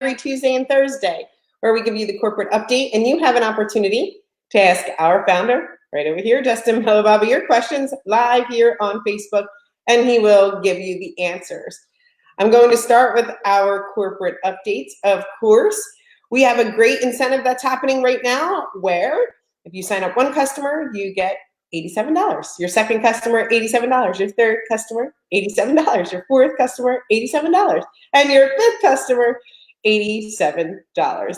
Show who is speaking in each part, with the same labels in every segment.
Speaker 1: every Tuesday and Thursday, where we give you the corporate update, and you have an opportunity to ask our founder, right over here, Justin Baba, your questions live here on Facebook, and he will give you the answers. I'm going to start with our corporate updates. Of course, we have a great incentive that's happening right now where if you sign up one customer, you get $87. Your second customer, $87. Your third customer, $87. Your fourth customer, $87. And your fifth customer, $87.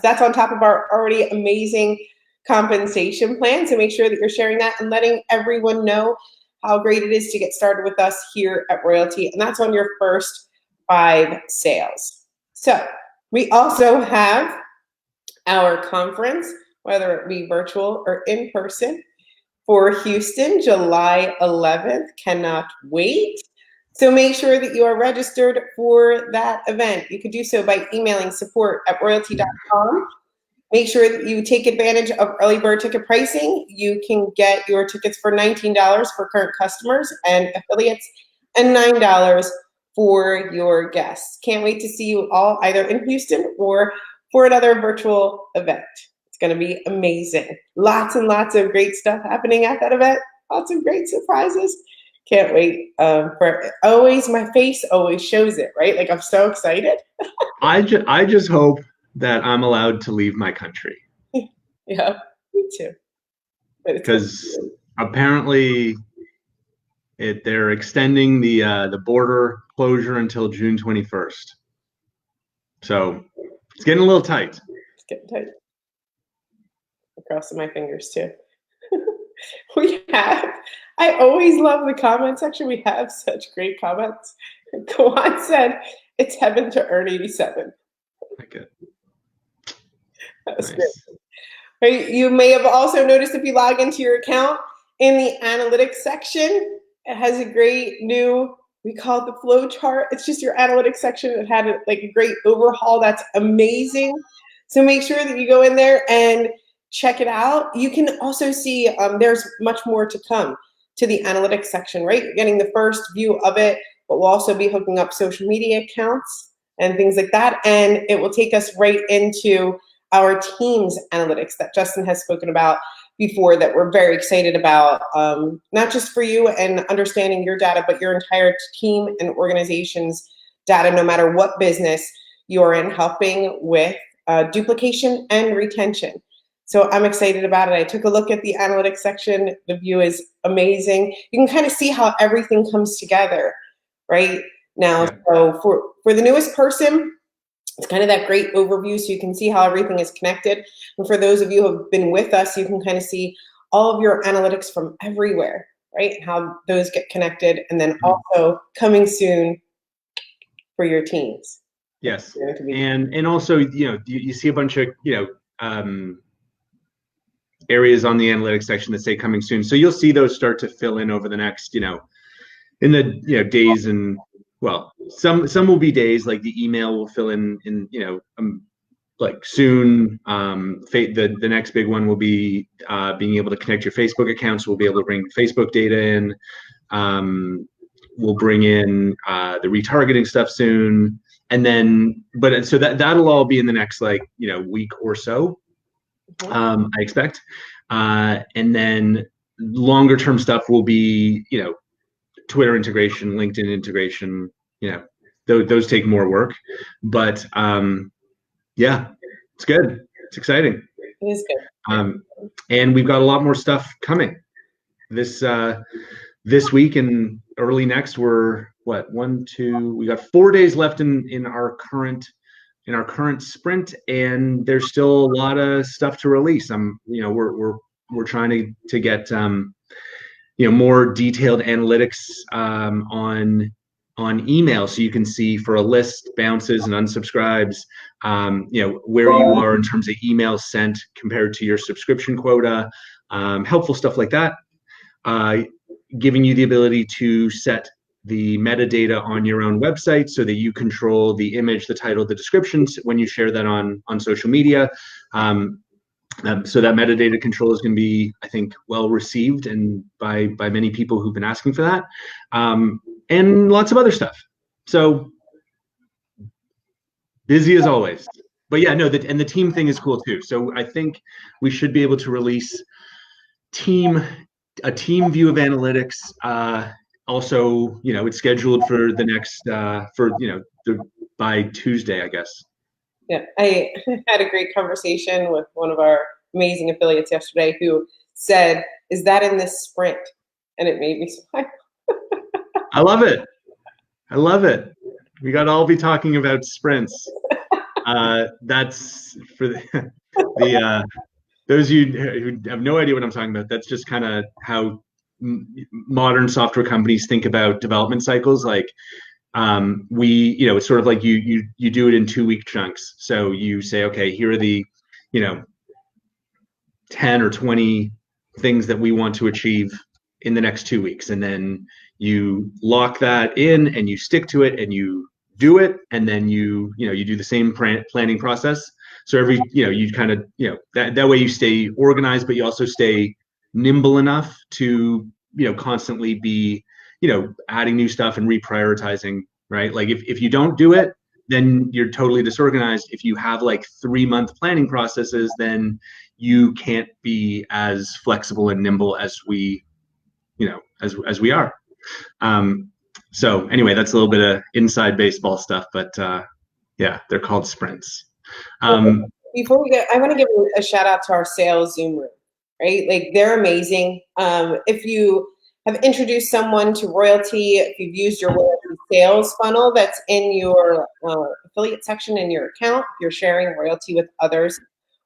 Speaker 1: That's on top of our already amazing compensation plan. So make sure that you're sharing that and letting everyone know how great it is to get started with us here at Royaltie. And that's on your first 5 sales. So we also have our conference, whether it be virtual or in person, for Houston, July 11th. Cannot wait. So make sure that you are registered for that event. You could do so by emailing support@royaltie.com. Make sure that you take advantage of early bird ticket pricing. You can get your tickets for $19 for current customers and affiliates, and $9 for your guests. Can't wait to see you all either in Houston or for another virtual event. It's going to be amazing. Lots and lots of great stuff happening at that event. Lots of great surprises. Can't wait. My face always shows it, right? Like I'm so excited.
Speaker 2: I just hope that I'm allowed to leave my country.
Speaker 1: Yeah, me too.
Speaker 2: Because apparently they're extending the border closure until June 21st. So it's getting a little tight.
Speaker 1: It's getting tight. I'm crossing my fingers too. I always love the comment section. We have such great comments. Kawan said, it's heaven to earn 87.
Speaker 2: Okay.
Speaker 1: That was great. Right, you may have also noticed if you log into your account in the analytics section, it has a great new, we call it the flow chart. It's just your analytics section. It had a great overhaul. That's amazing. So make sure that you go in there and check it out. You can also see there's much more to come to the analytics section, right? You're getting the first view of it, but we'll also be hooking up social media accounts and things like that. And it will take us right into our team's analytics that Justin has spoken about before, that we're very excited about, not just for you and understanding your data, but your entire team and organization's data, no matter what business you're in, helping with duplication and retention. So I'm excited about it. I took a look at the analytics section. The view is amazing. You can kind of see how everything comes together right now.
Speaker 2: Yeah.
Speaker 1: So for the newest person, it's kind of that great overview so you can see how everything is connected. And for those of you who have been with us, you can kind of see all of your analytics from everywhere, right? And how those get connected. And then also coming soon for your teams.
Speaker 2: Yes. And also, you see a bunch of, areas on the analytics section that say coming soon. So you'll see those start to fill in over the next, in the days, and well, some will be days, like the email will fill in like soon. The next big one will be being able to connect your Facebook accounts. We'll be able to bring Facebook data in. We'll bring in the retargeting stuff soon. And then, so that'll all be in the next week or so. I expect. And then longer term stuff will be, Twitter integration, LinkedIn integration, those take more work, but yeah, it's good. It's exciting.
Speaker 1: It is good.
Speaker 2: And we've got a lot more stuff coming this week and early next. We're we got 4 days left in our current sprint, and there's still a lot of stuff to release. We're trying to get more detailed analytics on email, so you can see for a list bounces and unsubscribes, where you are in terms of emails sent compared to your subscription quota, helpful stuff like that, giving you the ability to set the metadata on your own website so that you control the image, the title, the descriptions when you share that on social media. So that metadata control is going to be, I think, well received and by many people who've been asking for that, and lots of other stuff. So busy as always. but yeah, no, and the team thing is cool too. So I think we should be able to release team a team view of analytics. Also, it's scheduled for the next by Tuesday, I guess.
Speaker 1: Yeah, I had a great conversation with one of our amazing affiliates yesterday who said, "Is that in this sprint?" And it made me smile.
Speaker 2: I love it. I love it. We got to all be talking about sprints. That's for the those of you who have no idea what I'm talking about. That's just kind of how modern software companies think about development cycles. Like it's sort of like you do it in 2-week chunks. So you say, okay, here are the 10 or 20 things that we want to achieve in the next 2 weeks, and then you lock that in and you stick to it and you do it, and then you do the same planning process. So you kind of that way you stay organized, but you also stay nimble enough to constantly be adding new stuff and reprioritizing, right? Like if you don't do it, then you're totally disorganized. If you have like 3-month planning processes, then you can't be as flexible and nimble as we as we are. So anyway, that's a little bit of inside baseball stuff, but yeah, they're called sprints.
Speaker 1: Before we go, I want to give a shout out to our sales Zoom room, right? Like they're amazing. If you have introduced someone to Royaltie, if you've used your Royaltie sales funnel that's in your affiliate section in your account, if you're sharing Royaltie with others,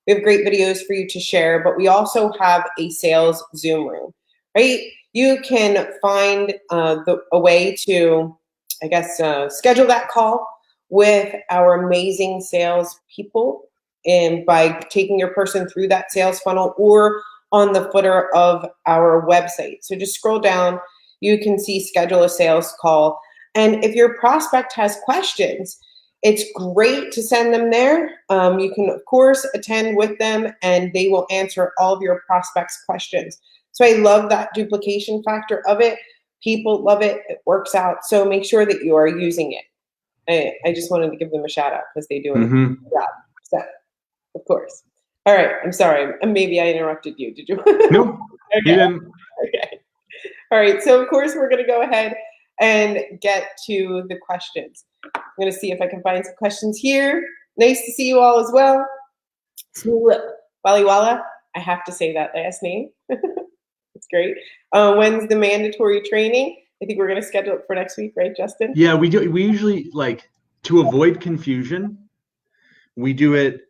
Speaker 1: we have great videos for you to share, but we also have a sales Zoom room, right? You can find a way to, I guess, schedule that call with our amazing sales people, and by taking your person through that sales funnel or on the footer of our website. So just scroll down, you can see schedule a sales call. And if your prospect has questions, it's great to send them there. You can, of course, attend with them and they will answer all of your prospects' questions. So I love that duplication factor of it. People love it. It works out. So make sure that you are using it. I just wanted to give them a shout out because they do a good job. So, of course. All right. I'm sorry. Maybe I interrupted you. Did you?
Speaker 2: Nope.
Speaker 1: Okay.
Speaker 2: You didn't.
Speaker 1: Okay. All right. So, of course, we're going to go ahead and get to the questions. I'm going to see if I can find some questions here. Nice to see you all as well. Waliwala. I have to say that last name. It's great. When's the mandatory training? I think we're going to schedule it for next week, right, Justin?
Speaker 2: Yeah, we do. We usually, like, to avoid confusion, we do it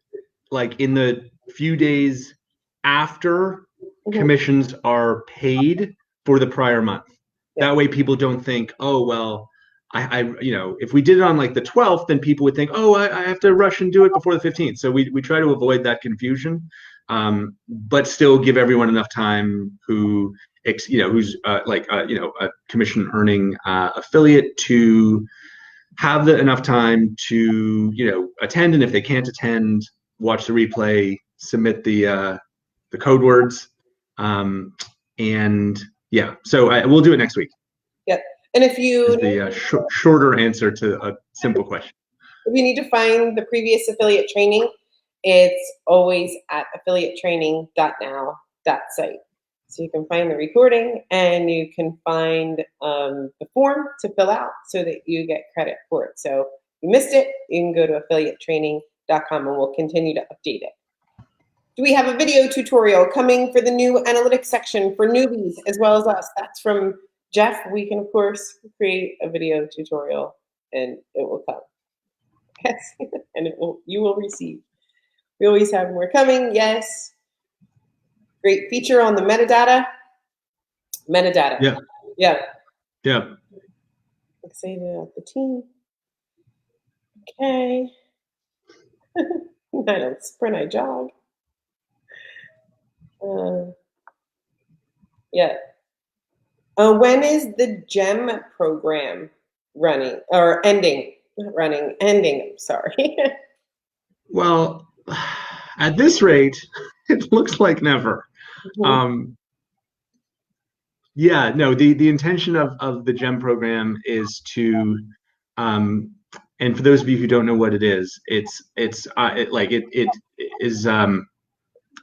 Speaker 2: like in the few days after commissions are paid for the prior month. Yeah. That way people don't think, oh, well, I if we did it on like the 12th, then people would think, oh, I have to rush and do it before the 15th. So we try to avoid that confusion, but still give everyone enough time who's a commission earning affiliate to have enough time to attend, and if they can't attend, watch the replay, submit the code words, and yeah. So we'll do it next week.
Speaker 1: Yep. And if you
Speaker 2: the shorter answer to a simple question.
Speaker 1: If you need to find the previous affiliate training, it's always at affiliatetraining.now.site. So you can find the recording and you can find the form to fill out so that you get credit for it. So if you missed it, you can go to affiliatetraining.com and we'll continue to update it. Do we have a video tutorial coming for the new analytics section for newbies as well as us? That's from Jeff. We can, of course, create a video tutorial and it will come. Yes, and you will receive. We always have more coming, yes. Great feature on the metadata. Metadata.
Speaker 2: Yeah.
Speaker 1: Yeah.
Speaker 2: Yeah.
Speaker 1: Let's save it out the team. Okay. I don't sprint, I jog. Yeah. When is the GEM program running or ending? Not running, ending. I'm sorry.
Speaker 2: Well, at this rate, it looks like never. Yeah, no, the intention of the GEM program is to and for those of you who don't know what it is, it is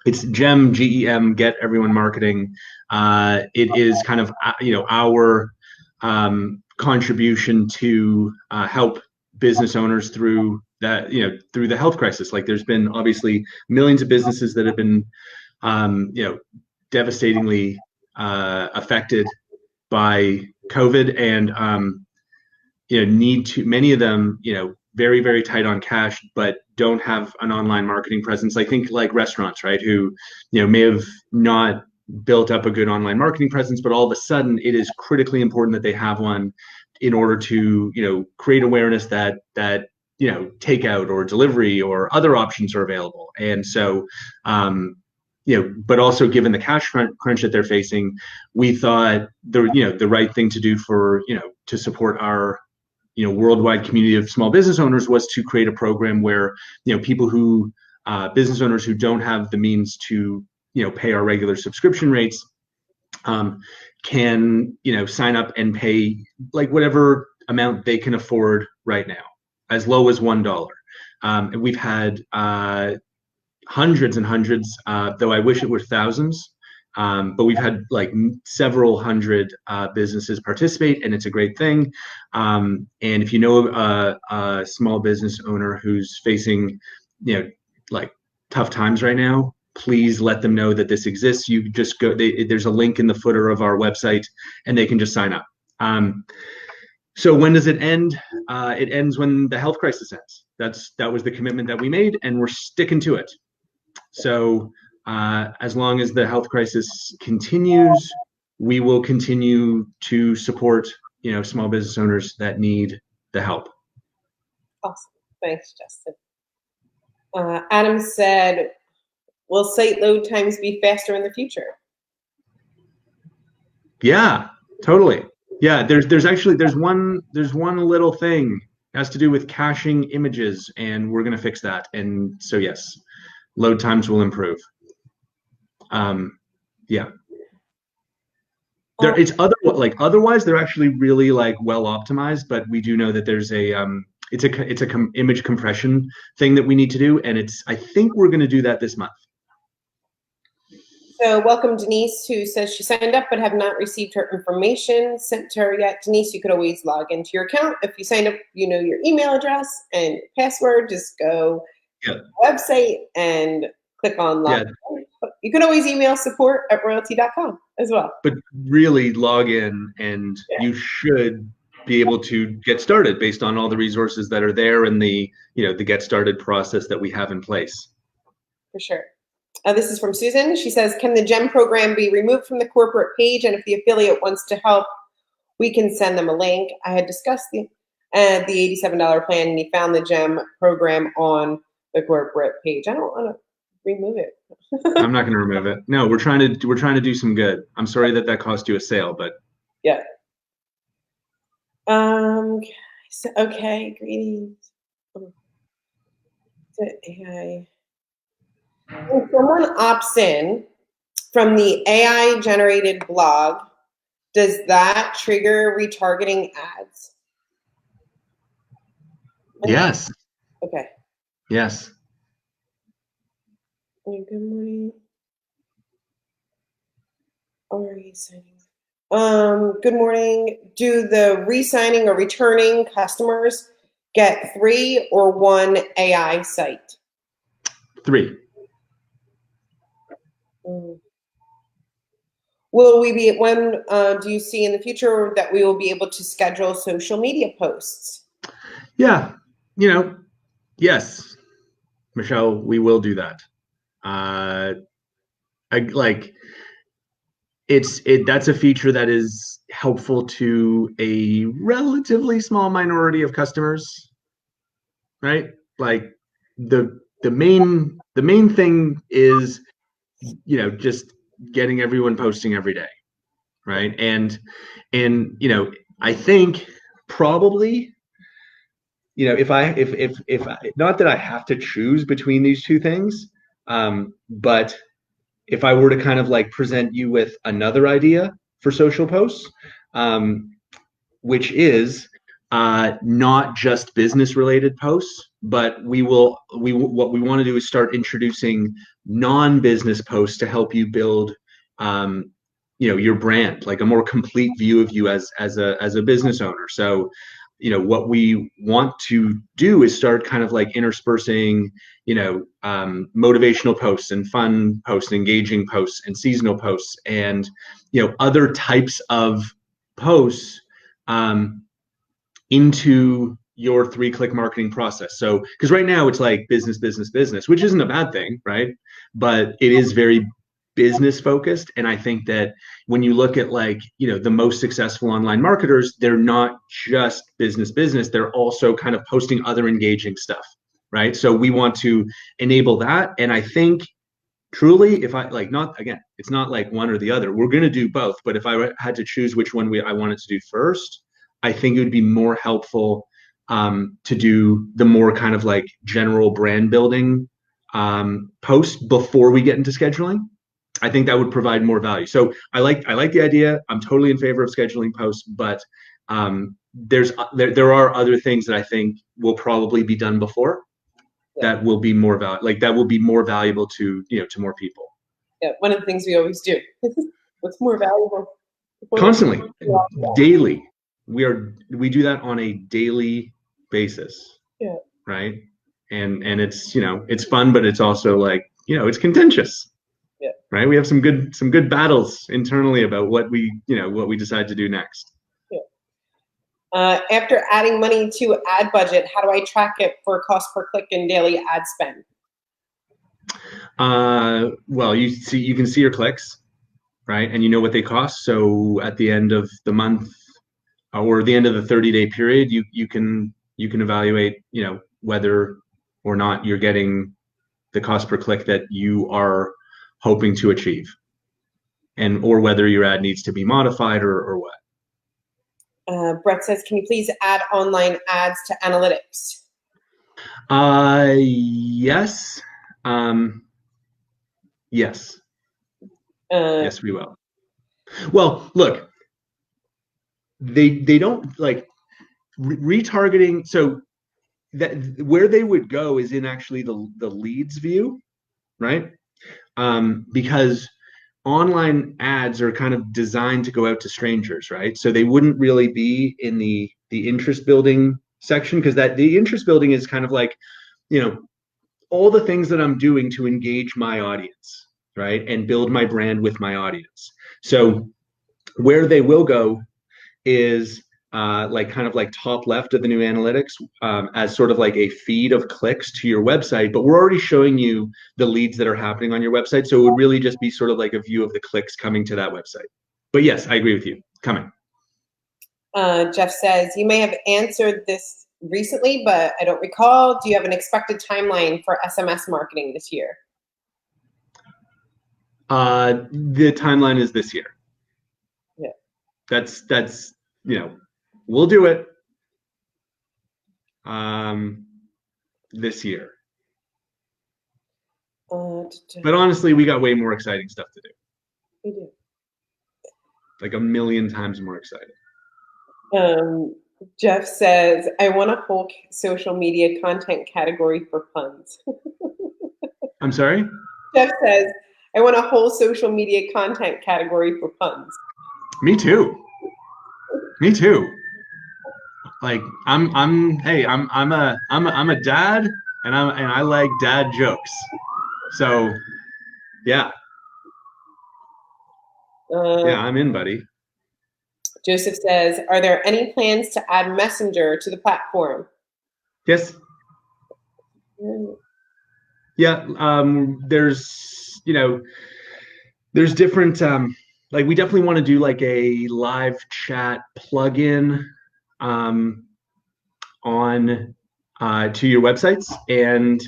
Speaker 2: it's GEM, Get Everyone Marketing. It is kind of our contribution to help business owners through that, through the health crisis. Like, there's been obviously millions of businesses that have been devastatingly affected by COVID, and many of them, very, very tight on cash, but don't have an online marketing presence. I think like restaurants, right, who, may have not built up a good online marketing presence, but all of a sudden it is critically important that they have one in order to, create awareness that takeout or delivery or other options are available. And so, but also given the cash crunch that they're facing, we thought the right thing to do for, to support our worldwide community of small business owners was to create a program where people who business owners who don't have the means to pay our regular subscription rates can sign up and pay like whatever amount they can afford right now, as low as $1. And we've had hundreds and hundreds, though I wish it were thousands. But we've had like several hundred businesses participate, and it's a great thing. And if you know a small business owner who's facing, like tough times right now, please let them know that this exists. You just go, there's a link in the footer of our website, and they can just sign up. So when does it end? It ends when the health crisis ends. That was the commitment that we made, and we're sticking to it. So as long as the health crisis continues, we will continue to support, small business owners that need the help.
Speaker 1: Awesome. Thanks, Justin. Adam said, will site load times be faster in the future?
Speaker 2: Yeah, totally. Yeah, there's one little thing. It has to do with caching images, and we're going to fix that. And so yes, load times will improve. Yeah. It's otherwise they're actually really like well optimized, but we do know that there's a image compression thing that we need to do, and I think we're going to do that this month.
Speaker 1: So welcome Denise, who says she signed up but have not received her information sent to her yet. Denise, you could always log into your account. If you signed up, your email address and password. Just go to the website and click on log in. You can always email support@royaltie.com as well.
Speaker 2: But really log in, and you should be able to get started based on all the resources that are there and the get started process that we have in place.
Speaker 1: For sure. This is from Susan. She says, can the GEM program be removed from the corporate page? And if the affiliate wants to help, we can send them a link. I had discussed the $87 plan, and he found the GEM program on the corporate page. I don't want to remove it.
Speaker 2: I'm not going to remove it. No, we're trying to do some good. I'm sorry that cost you a sale, but
Speaker 1: yeah. Okay. Greetings. AI. When someone opts in from the AI generated blog, does that trigger retargeting ads?
Speaker 2: Yes.
Speaker 1: Okay.
Speaker 2: Yes.
Speaker 1: Good morning. Good morning. Do the re-signing or returning customers get 3 or 1 AI site?
Speaker 2: 3.
Speaker 1: Will we be, when do you see in the future that we will be able to schedule social media posts?
Speaker 2: Yeah, yes, Michelle, we will do that. That's a feature that is helpful to a relatively small minority of customers, right? Like the main thing is, just getting everyone posting every day, right? And I think probably, if not that I have to choose between these two things, but if I were to kind of like present you with another idea for social posts, which is not just business related posts, but what we want to do is start introducing non-business posts to help you build your brand, like a more complete view of you as a business owner. So what we want to do is start kind of like interspersing motivational posts and fun posts, engaging posts and seasonal posts, and other types of posts into your 3-click marketing process. So because right now it's like business, business, business, which isn't a bad thing, right? But it is very business focused. And I think that when you look at the most successful online marketers, they're not just business, they're also kind of posting other engaging stuff, right? So we want to enable that. And I think truly, if I it's not like one or the other, we're going to do both. But if I had to choose which one I wanted to do first, I think it would be more helpful to do the more kind of like general brand building post before we get into scheduling. I think that would provide more value. So I like the idea. I'm totally in favor of scheduling posts, but there are other things that I think will probably be done before that will be more valuable to to more people.
Speaker 1: Yeah, one of the things we always do. What's more valuable?
Speaker 2: Constantly, daily. We do that on a daily basis.
Speaker 1: Yeah.
Speaker 2: Right. And it's it's fun, but it's also like it's contentious.
Speaker 1: Yeah.
Speaker 2: Right. We have some good battles internally about what we decide to do next.
Speaker 1: Yeah. After adding money to ad budget, how do I track it for cost per click and daily ad spend?
Speaker 2: Well, you can see your clicks, right? And you know what they cost. So at the end of the month or the end of the 30-day period, you can evaluate, whether or not you're getting the cost per click that you are hoping to achieve, or whether your ad needs to be modified or what.
Speaker 1: Brett says, can you please add online ads to analytics?
Speaker 2: Yes. Yes. Yes, we will. Well, look, they don't like retargeting. So that where they would go is in actually the leads view, right? Because online ads are kind of designed to go out to strangers, right? So they wouldn't really be in the interest building section, because the interest building is kind of like, all the things that I'm doing to engage my audience, right? And build my brand with my audience. So where they will go is kind of like top left of the new analytics, as sort of like a feed of clicks to your website, but we're already showing you the leads that are happening on your website. So it would really just be sort of like a view of the clicks coming to that website. But yes, I agree with you. Coming.
Speaker 1: Jeff says, you may have answered this recently, but I don't recall. Do you have an expected timeline for SMS marketing this year?
Speaker 2: The timeline is this year.
Speaker 1: Yeah.
Speaker 2: That's we'll do it this year. But honestly, we got way more exciting stuff to do.
Speaker 1: We do.
Speaker 2: Like 1,000,000 times more exciting.
Speaker 1: Jeff says, I want a whole social media content category for puns.
Speaker 2: I'm sorry?
Speaker 1: Jeff says, I want a whole social media content category for puns.
Speaker 2: Me too. Like I'm a dad, and I like dad jokes. So yeah. Yeah, I'm in, buddy.
Speaker 1: Joseph says, are there any plans to add Messenger to the platform?
Speaker 2: Yes. Yeah, there's different we definitely want to do like a live chat plugin on to your websites, and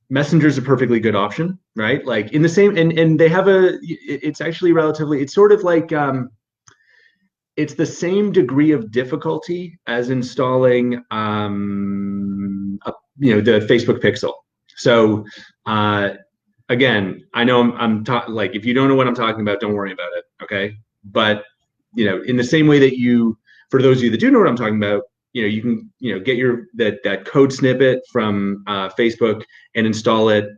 Speaker 2: Messenger is a perfectly good option, right? Like in the same, and they have it's actually relatively, it's sort of like it's the same degree of difficulty as installing the Facebook Pixel. So again, I know I'm like, if you don't know what I'm talking about, don't worry about it, okay? But in the same way that for those of you that do know what I'm talking about, you can get that code snippet from Facebook and install it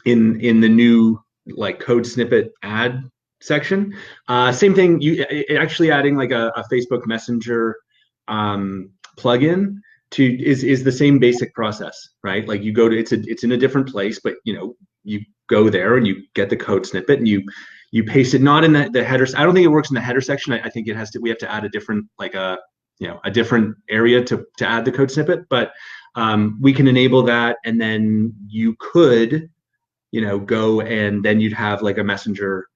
Speaker 2: in the new like code snippet add section. Same thing, actually adding like a Facebook Messenger plugin is the same basic process, right? Like you go to it's in a different place, but you go there and you get the code snippet and you paste it not in the header. I don't think it works in the header section. I think we have to add a different like a different area to add the code snippet, but we can enable that, and then you could go and then you'd have like a messenger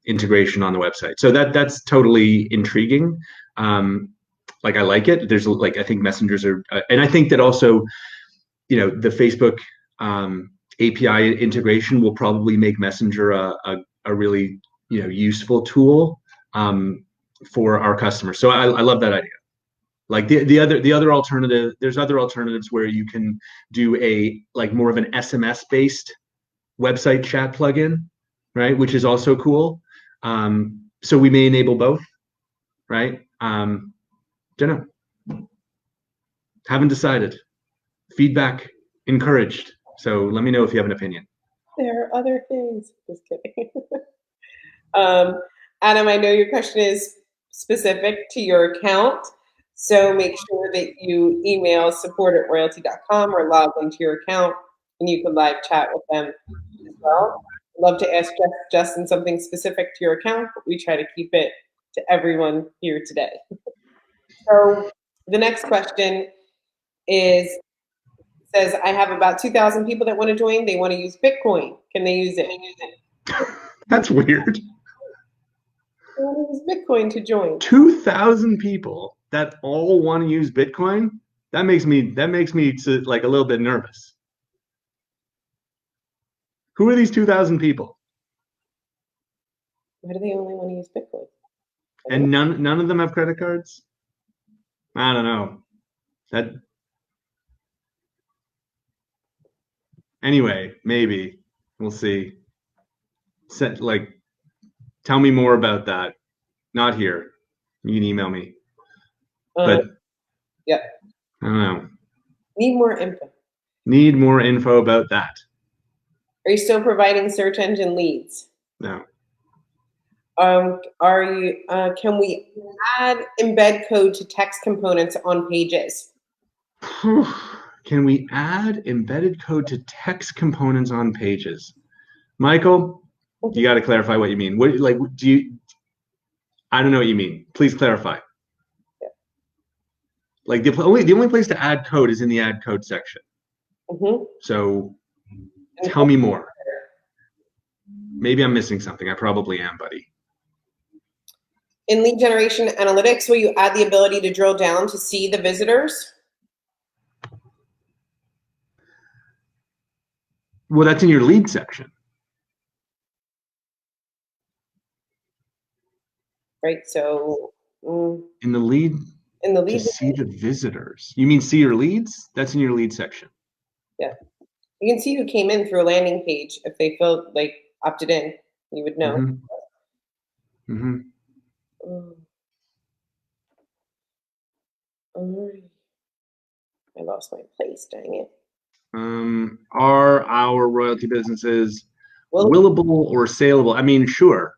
Speaker 2: integration on the website. So that's totally intriguing. Like I like it. There's like I think messengers are, and I think that also the Facebook API integration will probably make Messenger a really useful tool for our customers. So I love that idea. Like the other alternative, there's other alternatives where you can do a like more of an SMS based website chat plugin, right? Which is also cool. So we may enable both, right? Don't know. Haven't decided. Feedback encouraged. So let me know if you have an opinion.
Speaker 1: There are other things. Just kidding. Adam, I know your question is specific to your account, so make sure that you email support@royaltie.com or log into your account, and you can live chat with them as well. I'd love to ask Justin something specific to your account, but we try to keep it to everyone here today. So the next question says, I have about 2,000 people that want to join. They want to use Bitcoin. Can they use it?
Speaker 2: That's weird.
Speaker 1: They want to use Bitcoin to join.
Speaker 2: 2,000 people that all want to use Bitcoin. That makes me like a little bit nervous. Who are these 2,000 people?
Speaker 1: Why do they only want to use Bitcoin?
Speaker 2: And none of them have credit cards? I don't know. Anyway, maybe we'll see. Tell me more about that. Not here. You can email me. But
Speaker 1: yeah,
Speaker 2: I don't know.
Speaker 1: Need more info.
Speaker 2: Need more info about that.
Speaker 1: Are you still providing search engine leads?
Speaker 2: No.
Speaker 1: Are you? Can we add embed code to text components on pages?
Speaker 2: Can we add embedded code to text components on pages? Michael, you got to clarify what you mean. What do you? I don't know what you mean. Please clarify.
Speaker 1: Yeah.
Speaker 2: Like the only place to add code is in the add code section.
Speaker 1: Mm-hmm.
Speaker 2: So tell me more. Maybe I'm missing something. I probably am, buddy.
Speaker 1: In lead generation analytics, will you add the ability to drill down to see the visitors?
Speaker 2: Well, that's in your lead section.
Speaker 1: Right. So
Speaker 2: in the lead to see the visitors. You mean see your leads? That's in your lead section.
Speaker 1: Yeah. You can see who came in through a landing page. If they felt like opted in, you would know.
Speaker 2: Mm-hmm. Mm-hmm.
Speaker 1: I lost my place, dang it.
Speaker 2: Are our royalty businesses willable or saleable? I mean, sure.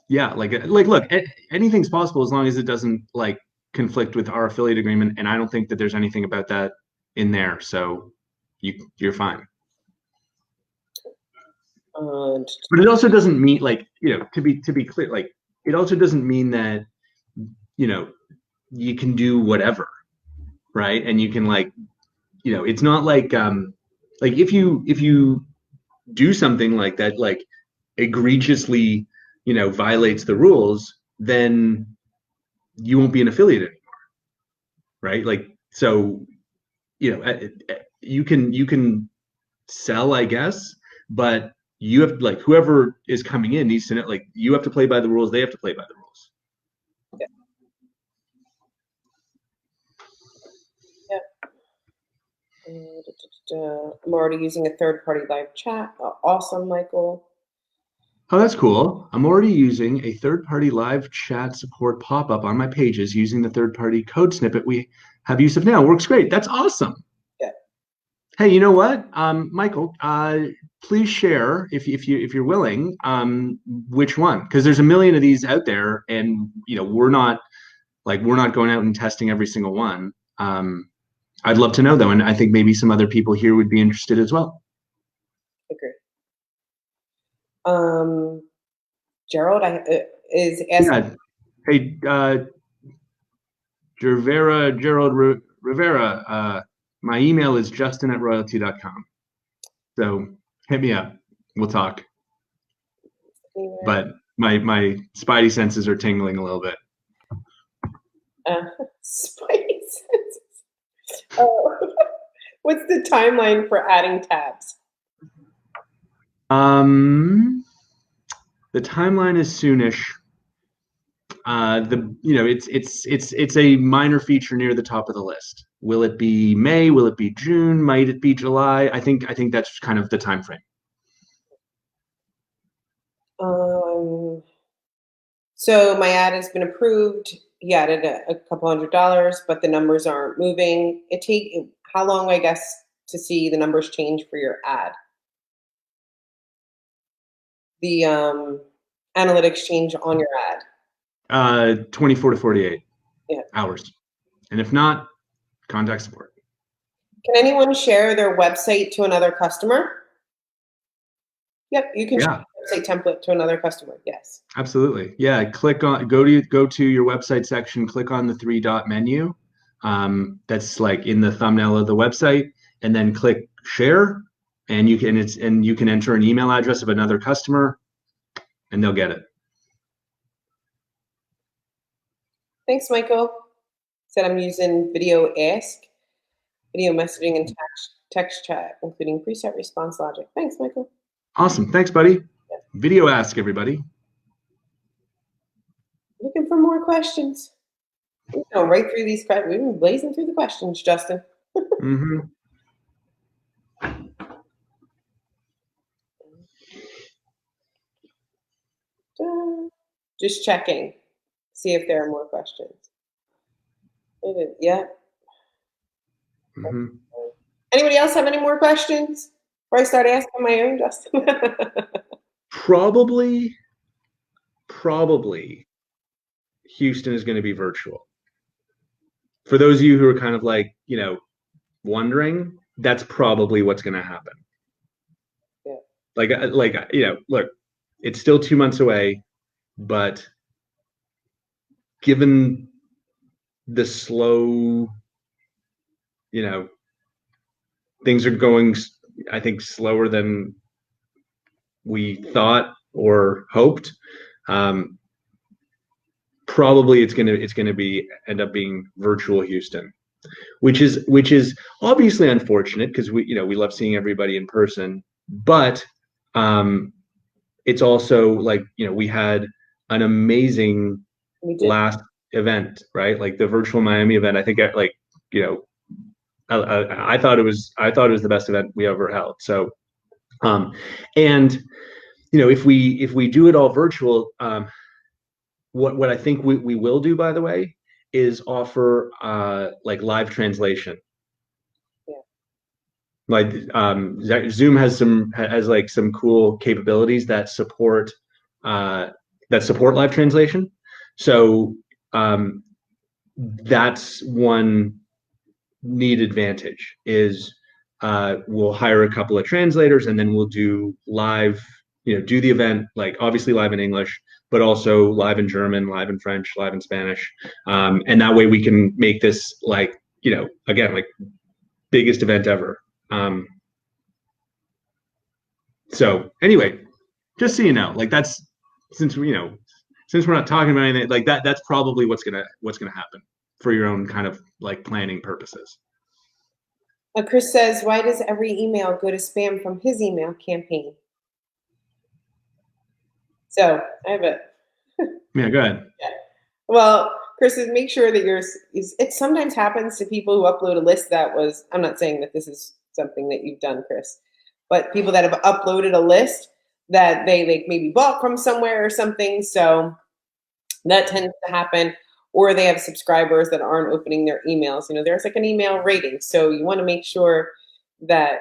Speaker 2: Yeah, like look, anything's possible as long as it doesn't like conflict with our affiliate agreement, and I don't think that there's anything about that in there, so you're fine. But it also doesn't mean like, to be clear, like it also doesn't mean that you can do whatever, right? And you can like, it's not like if you do something like that, like egregiously, violates the rules, then you won't be an affiliate anymore, right? Like, so, you can sell, I guess, but you have like whoever is coming in needs to know, like you have to play by the rules, they have to play by the rules.
Speaker 1: I'm already using a third-party live chat. Awesome, Michael.
Speaker 2: Oh, that's cool. I'm already using a third-party live chat support pop-up on my pages using the third-party code snippet we have use of now. Works great. That's awesome.
Speaker 1: Yeah.
Speaker 2: Hey, you know what, Michael? Please share if you're willing, which one? Because there's a million of these out there, and we're not going out and testing every single one. I'd love to know though, and I think maybe some other people here would be interested as well.
Speaker 1: Agree. Gerald is asking.
Speaker 2: Yeah. Hey, Rivera, my email is justin@royaltie.com. So hit me up. We'll talk. But my spidey senses are tingling a little bit.
Speaker 1: Spidey senses. Oh. What's the timeline for adding tabs?
Speaker 2: The timeline is soonish. It's a minor feature near the top of the list. Will it be May? Will it be June? Might it be July? I think that's kind of the time frame.
Speaker 1: So my ad has been approved. He added a couple $100, but the numbers aren't moving. How long, I guess, to see the numbers change for your ad? The analytics change on your ad.
Speaker 2: 24 to 48
Speaker 1: Yeah.
Speaker 2: hours. And if not, contact support.
Speaker 1: Can anyone share their website to another customer? Yep, you can share your website template to another customer. Yes.
Speaker 2: Absolutely. Yeah. Go to your website section, click on the three-dot menu. That's like in the thumbnail of the website, and then click share, and you can enter an email address of another customer, and they'll get it.
Speaker 1: Thanks, Michael. Said I'm using video ask, video messaging, and text chat, including preset response logic. Thanks, Michael.
Speaker 2: Awesome. Thanks, buddy. Yeah. Video ask, everybody.
Speaker 1: Looking for more questions. We're going right through these questions. We've been blazing through the questions, Justin.
Speaker 2: Mm-hmm.
Speaker 1: Just checking. See if there are more questions. Yeah.
Speaker 2: Mm-hmm.
Speaker 1: Anybody else have any more questions before I start asking my own, Justin?
Speaker 2: Probably Houston is going to be virtual. For those of you who are kind of like, wondering, that's probably what's going to happen. Yeah. Look, it's still 2 months away, but given the slow, things are going, I think, slower than we thought or hoped. Probably it's gonna end up being virtual Houston, which is obviously unfortunate because we love seeing everybody in person, but it's also like we had an amazing last event, right? Like the virtual Miami event. I think I thought it was the best event we ever held. So, and if we do it all virtual, what I think we will do, by the way, is offer like live translation. Yeah. Like Zoom has like some cool capabilities that support live translation. So that's one neat advantage is we'll hire a couple of translators and then we'll do live, do the event, like obviously live in English, but also live in German, live in French, live in Spanish. And that way we can make this like, again, like biggest event ever. So anyway, just so you know, like that's, since we're not talking about anything like that, that's probably what's gonna happen for your own kind of like planning purposes.
Speaker 1: Chris says, why does every email go to spam from his email campaign? So I have a.
Speaker 2: Yeah, go ahead.
Speaker 1: Yeah. Well, Chris, make sure that it sometimes happens to people who upload a list I'm not saying that this is something that you've done, Chris, but people that have uploaded a list, that they like maybe bought from somewhere or something. So that tends to happen. Or they have subscribers that aren't opening their emails. There's like an email rating. So you want to make sure that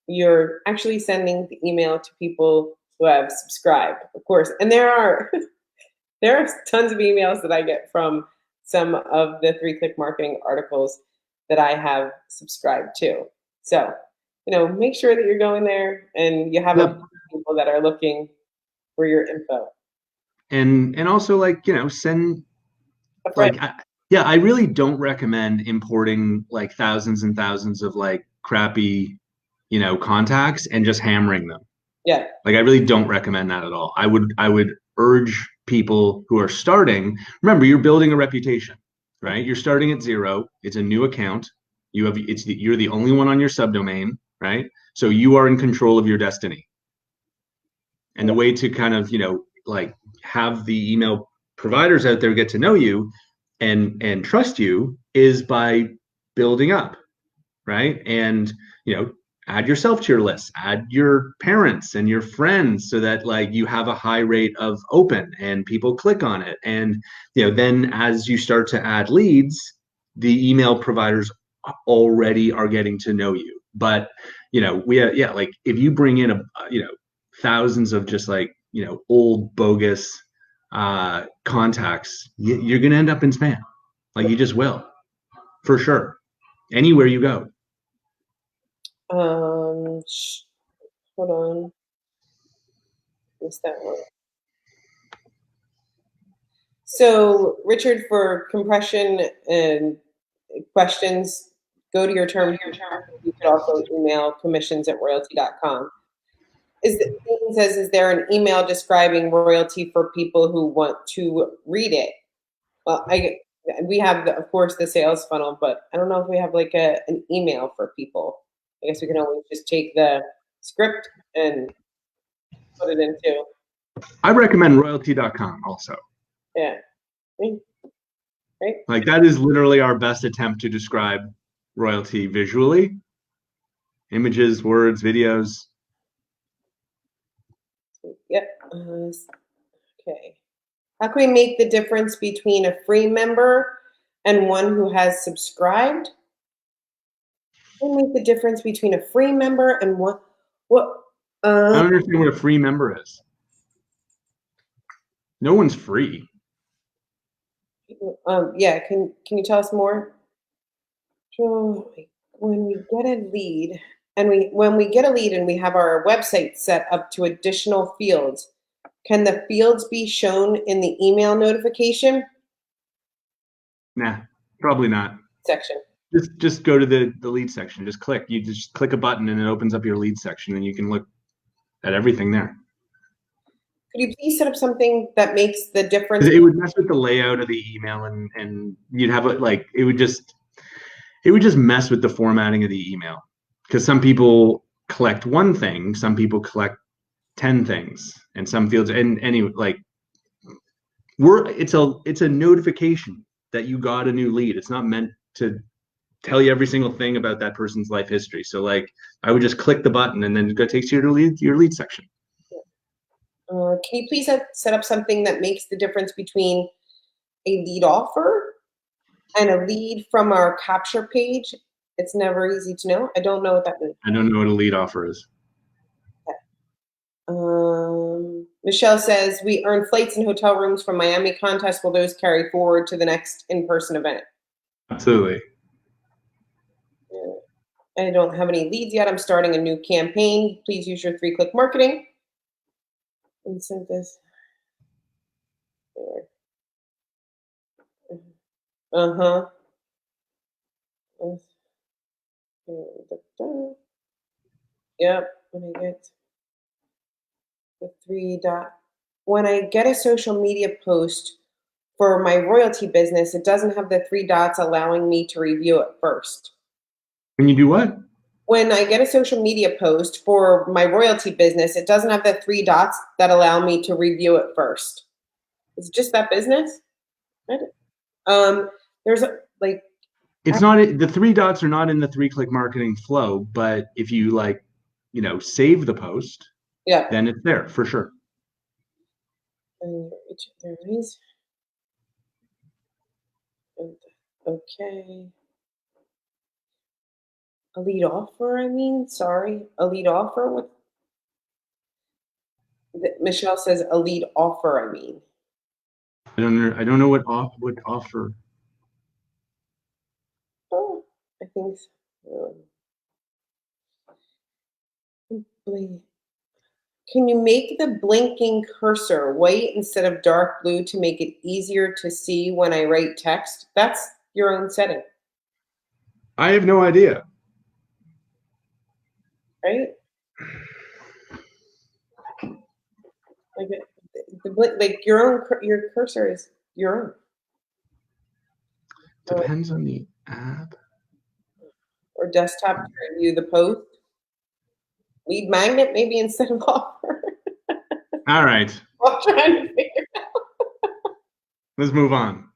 Speaker 1: you're actually sending the email to people who have subscribed, of course. And there are tons of emails that I get from some of the 3-Click Marketing articles that I have subscribed to. So, make sure that you're going there and you have
Speaker 2: Yep.
Speaker 1: people that are looking for your info.
Speaker 2: And also send
Speaker 1: Right.
Speaker 2: I really don't recommend importing like thousands and thousands of like crappy, contacts and just hammering them.
Speaker 1: Yeah.
Speaker 2: Like I really don't recommend that at all. I would urge people who are starting, remember you're building a reputation, right? You're starting at zero. It's a new account. You're the only one on your subdomain, right? So you are in control of your destiny. And the way to kind of, like have the email providers out there get to know you and trust you is by building up, right? And add yourself to your list, add your parents and your friends so that like you have a high rate of open and people click on it. And then as you start to add leads, the email providers already are getting to know you. But like if you bring in thousands of just like old bogus contacts, you're gonna end up in spam. Like you just will, for sure, anywhere you go.
Speaker 1: Hold on. What's that one? So, Richard, for compression and questions, go to your term. You could also email commissions@royaltie.com. Is there an email describing royalty for people who want to read it? Well, we have, of course, the sales funnel, but I don't know if we have like an email for people. I guess we can always just take the script and put it into.
Speaker 2: I recommend royaltie.com also.
Speaker 1: Yeah. Right.
Speaker 2: Like that is literally our best attempt to describe royalty visually. Images, words, videos.
Speaker 1: Yep. Okay. How can we make the difference between a free member and one who has subscribed? How can we make the difference between a free member and what?
Speaker 2: I don't understand what a free member is. No one's free.
Speaker 1: Yeah. Can you tell us more? So when we get a lead, when we get a lead and we have our website set up to additional fields, can the fields be shown in the email notification
Speaker 2: Nah, probably not.
Speaker 1: section?
Speaker 2: Just go to the lead section. Just click. You just click a button and it opens up your lead section and you can look at everything there.
Speaker 1: Could you please set up something that makes the difference?
Speaker 2: It would mess with the layout of the email and you'd have it would just mess with the formatting of the email because some people collect one thing, some people collect 10 things, and some fields and anyway like it's a notification that you got a new lead. It's not meant to tell you every single thing about that person's life history. So like I would just click the button and then it takes you to your lead section.
Speaker 1: Can you please set up something that makes the difference between a lead offer and a lead from our capture page? It's never easy to know. I don't know what that means.
Speaker 2: I don't know what a lead offer is.
Speaker 1: Michelle says, we earn flights and hotel rooms from Miami contest. Will those carry forward to the next in-person event?
Speaker 2: Absolutely.
Speaker 1: I don't have any leads yet. I'm starting a new campaign. Please use your 3-click marketing. And send this. Uh-huh. Yep. When I get a social media post for my royalty business, it doesn't have the 3 dots allowing me to review it first.
Speaker 2: When you do what?
Speaker 1: When I get a social media post for my royalty business, it doesn't have the 3 dots that allow me to review it first. It's just that business. There's
Speaker 2: it's not the 3 dots are not in the 3-click marketing flow, but if you save the post
Speaker 1: Yeah.
Speaker 2: then it's there for sure.
Speaker 1: Okay. A lead offer, I mean, sorry, a lead offer with Michelle says a lead offer, I mean.
Speaker 2: I don't know what would offer.
Speaker 1: Oh, I think so. Can you make the blinking cursor white instead of dark blue to make it easier to see when I write text? That's your own setting,
Speaker 2: I have no idea.
Speaker 1: right? Like like your cursor is your own.
Speaker 2: Depends on the app.
Speaker 1: Or desktop to view the post. Lead magnet maybe instead of offer.
Speaker 2: All right,
Speaker 1: I'm trying to figure.
Speaker 2: let's move on.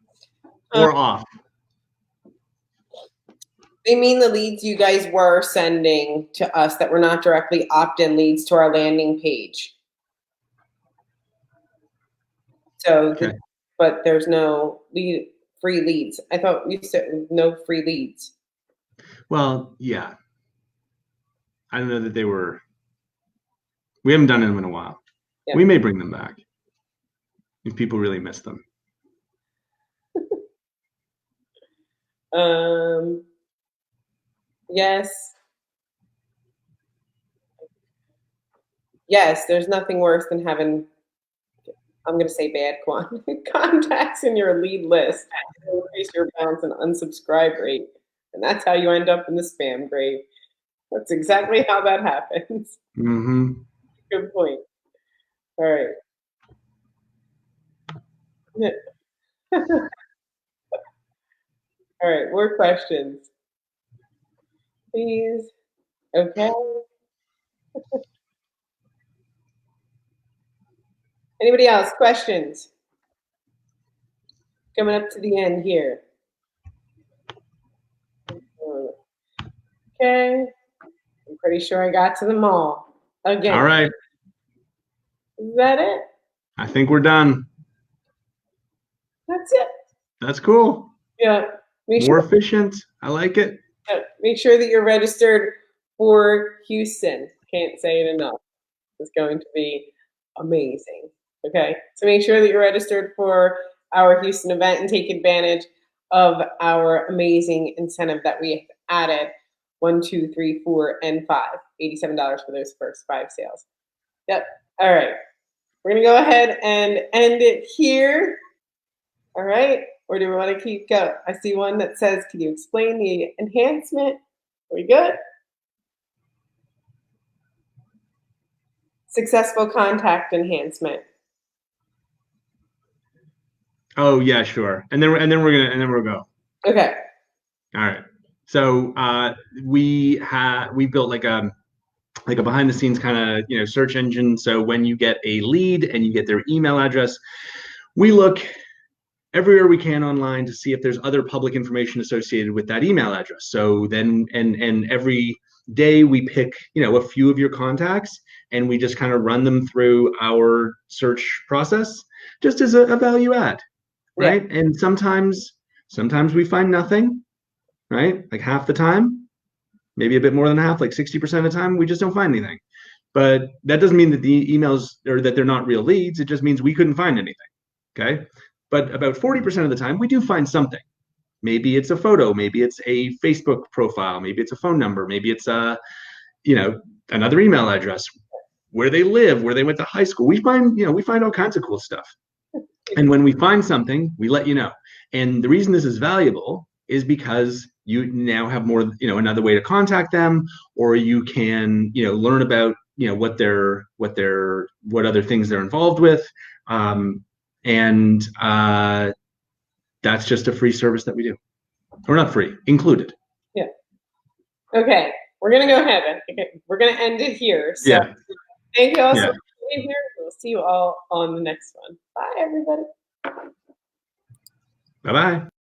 Speaker 2: Or off.
Speaker 1: They mean the leads you guys were sending to us that were not directly opt-in leads to our landing page. So,
Speaker 2: Okay.
Speaker 1: but there's no free leads. I thought you said no free leads.
Speaker 2: Well, yeah. I don't know that they were. We haven't done them in a while.
Speaker 1: Yeah.
Speaker 2: We may bring them back if people really miss them.
Speaker 1: Yes. Yes, there's nothing worse than having, I'm going to say bad contacts in your lead list. Increase your bounce and unsubscribe rate. And that's how you end up in the spam grave. That's exactly how that happens.
Speaker 2: Mm-hmm.
Speaker 1: Good point. All right. Yeah. All right, more questions. Please. Okay. Anybody else? Questions? Coming up to the end here. Okay. I'm pretty sure I got to them all. Again.
Speaker 2: All right.
Speaker 1: Is that it?
Speaker 2: I think we're done.
Speaker 1: That's it.
Speaker 2: That's cool.
Speaker 1: Yeah.
Speaker 2: More efficient. I like it.
Speaker 1: Make sure that you're registered for Houston. Can't say it enough. It's going to be amazing. Okay. So make sure that you're registered for our Houston event and take advantage of our amazing incentive that we have added. 1, 2, 3, 4, and 5. $87 for those first 5 sales. Yep. All right. We're going to go ahead and end it here. All right. Or do we want to keep going? I see one that says, can you explain the enhancement? Are we good? Successful contact enhancement.
Speaker 2: Oh yeah, sure. And then we'll go.
Speaker 1: Okay.
Speaker 2: All right. So we built like a behind the scenes kind of search engine. So when you get a lead and you get their email address, we look everywhere we can online to see if there's other public information associated with that email address. So then and every day we pick a few of your contacts and we just kind of run them through our search process just as a value add, right? Yeah. And sometimes we find nothing, right? Like half the time, maybe a bit more than half, like 60% of the time, we just don't find anything. But that doesn't mean that the emails or that they're not real leads. It just means we couldn't find anything. Okay. But about 40% of the time, we do find something. Maybe it's a photo, maybe it's a Facebook profile, maybe it's a phone number, maybe it's another email address, where they live, where they went to high school. We find all kinds of cool stuff. And when we find something, we let you know. And the reason this is valuable is because you now have more, another way to contact them, or you can, learn about, what other things they're involved with. And that's just a free service that we do. Or not free, included.
Speaker 1: Yeah. Okay. We're going to go ahead. We're going to end it here. So
Speaker 2: yeah.
Speaker 1: Thank you all so much for being here. We'll see you all on the next one. Bye, everybody.
Speaker 2: Bye-bye.